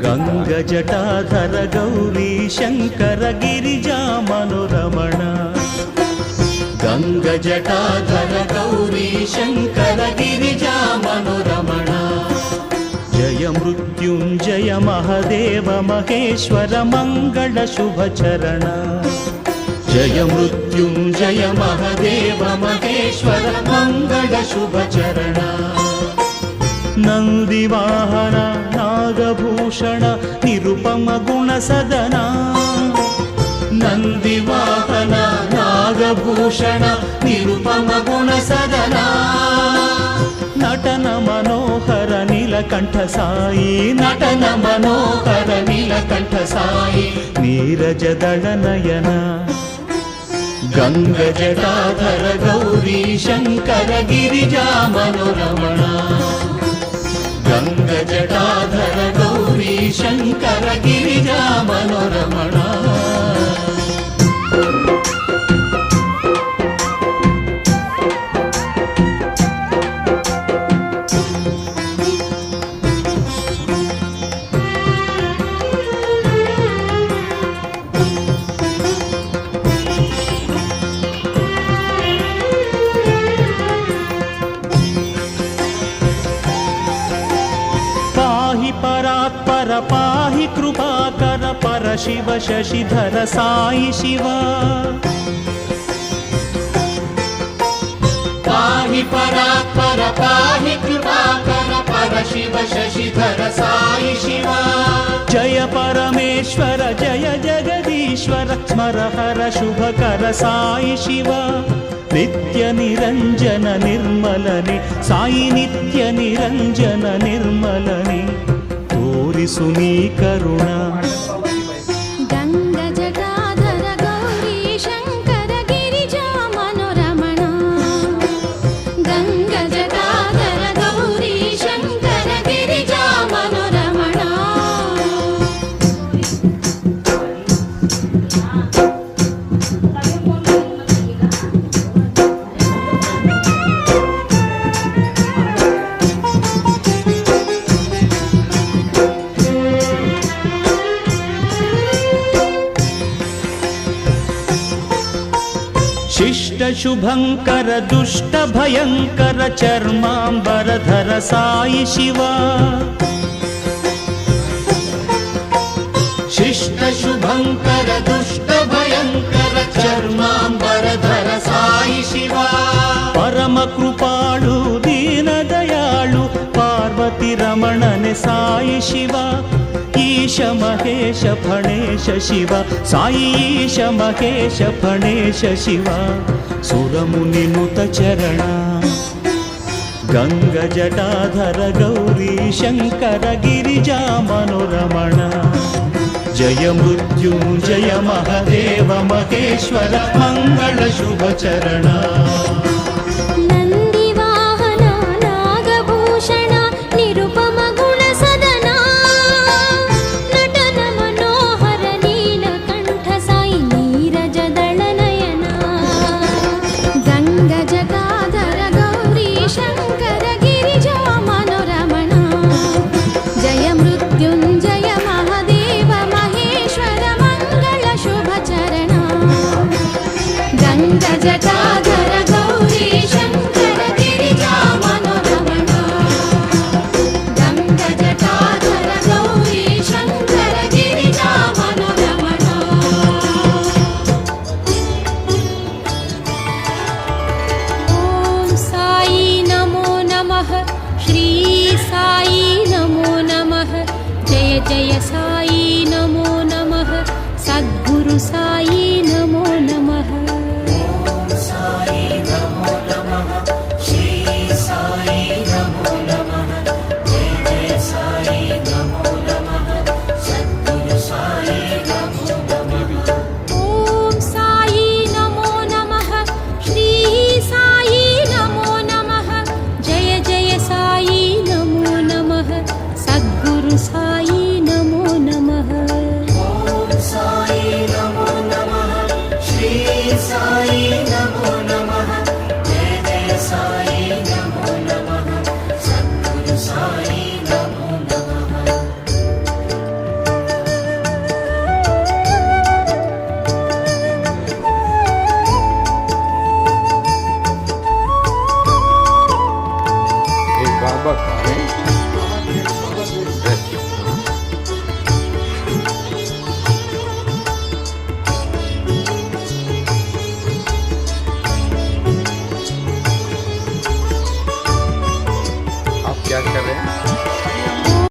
ಗಂಗಜಟಾಧರ ಗೌರಿ ಶಂಕರ ಗಿರಿಜಾ ಮನೋರಮಣ. ಗಂಗಜಟಾಧರ ಗೌರಿ ಶಂಕರ ಗಿರಿಜಾ ಮನೋರಮಣ. ಜಯ ಮೃತ್ಯುಂಜಯ ಮಹದೇವ ಮಹೇಶ್ವರ ಮಂಗಳ ಶುಭ ಚರಣ. ಜಯ ಮೃತ್ಯುಂಜಯ ಮಹದೇವ ಮಹೇಶ್ವರ ಮಂಗಳ ಶುಭ ಚರಣ. ನಂದಿವಾಹನ ನಾಗಭೂಷಣ ನಿರುಪಮ ಗುಣ ಸದನ. ನಂದಿವಾಹನ ನಾಗಭೂಷಣ ನಿರುಪಮ ಗುಣ ಸದನ. ನಟನ ಮನೋಹರ ನೀಲಕಂಠ ಸಾಯಿ. ನಟನ ಮನೋಹರ ನೀಲಕಂಠ ಸಾಯಿ. ನೀರಜದಳ ನಯನ. ಗಂಗಜಟಾಧರ ಗೌರಿ ಶಂಕರ ಗಿರಿಜಾ ಮನೋರಮಣ. ಗಂಗಜಟಾಧರ ಗೌರಿ ಶಂಕರ ಗಿರಿಜಾ ಮನೋರಮಣ. ಪರಾತ್ಪರ ಪಾಹಿ ಕೃಪಾಕರ ಪರ ಶಿವ ಶಶಿಧರ ಸಾಯಿ ಶಿವ. ಪಾಹಿ ಪರಾತ್ಪರ ಪಾಹಿ ಕೃಪಾಕರ ಪರ ಶಿವ ಶಶಿಧರ ಸಾಯಿ ಶಿವ. ಜಯ ಪರಮೇಶ್ವರ ಜಯ ಜಗದೀಶ್ವರ ಸ್ಮರ ಹರ ಶುಭಕರ ಸಾಯಿ ಶಿವ. ನಿತ್ಯ ನಿರಂಜನ ನಿರ್ಮಲನೆ ಸಾಯಿ. ನಿತ್ಯ ನಿರಂಜನ ನಿರ್ಮಲನೆ ತೋರಿಸು ನೀ ಕರುಣ. ಗಂಗಜಟಾಧರ ಗೌರಿ ಶಂಕರ ಗಿರಿಜಾ ಮನೋರಮಣ. ಗಂಗಜಟಾಧರ ಗೌರಿ ಶಂಕರ ಗಿರಿಜಾ ಮನೋರಮಣ. ಶಿಷ್ಟ ಶುಭಂಕರ ದುಷ್ಟ ಭಯಂಕರ ಚರ್ಮಾಂಬರಧರ ಸಾಯಿ ಶಿವ. ಶಿಷ್ಟ ಶುಭಂಕರ ದುಷ್ಟ ಭಯಂಕರ ಚರ್ಮಾಂಬರಧರ ಸಾಯಿ ಶಿವ. ಪರಮ ಕೃಪಾಳು ದೀನ ದಯಾಳು ಪಾರ್ವತಿ ರಮಣನೆ ಸಾಯಿ ಶಿವ. ಈಶ ಮಹೇಶ ಫಣೇಶ ಶಿವ ಸಾಯಿ. ಈಶ ಮಹೇಶ ಫಣೇಶ ಶಿವ. ಸುರಮುನಿನುತ ಚರಣ. ಗಂಗಜಟಾಧರ ಗೌರಿ ಶಂಕರ ಗಿರಿಜಾ ಮನೋರಮಣ. ಜಯ ಮೃತ್ಯುಂಜಯ ಮಹದೇವ ಮಹೇಶ್ವರ ಮಂಗಳ ಶುಭ ಚರಣ. ನಂದಿವಾಹನ ನಾಗಭೂಷಣ ನಿರುಪಮ ಗುಣ ಸದನ. ನಟನ ಮನೋಹರ ನೀಲಕಂಠ ಸಾಯಿ. ನೀರಜದಳ ನಯನ. ಗಂಗಜಟಾಧರ ಗೌರಿ ಶಂಕರ ಗಿರಿಜಾ ಮನೋರಮಣ. ಜಯ ಮೃತ್ಯುಂಜಯ ಮಹದೇವ ಮಹೇಶ್ವರ ಮಂಗಳ ಶುಭ ಚರಣ. ಗಂಗಜಟ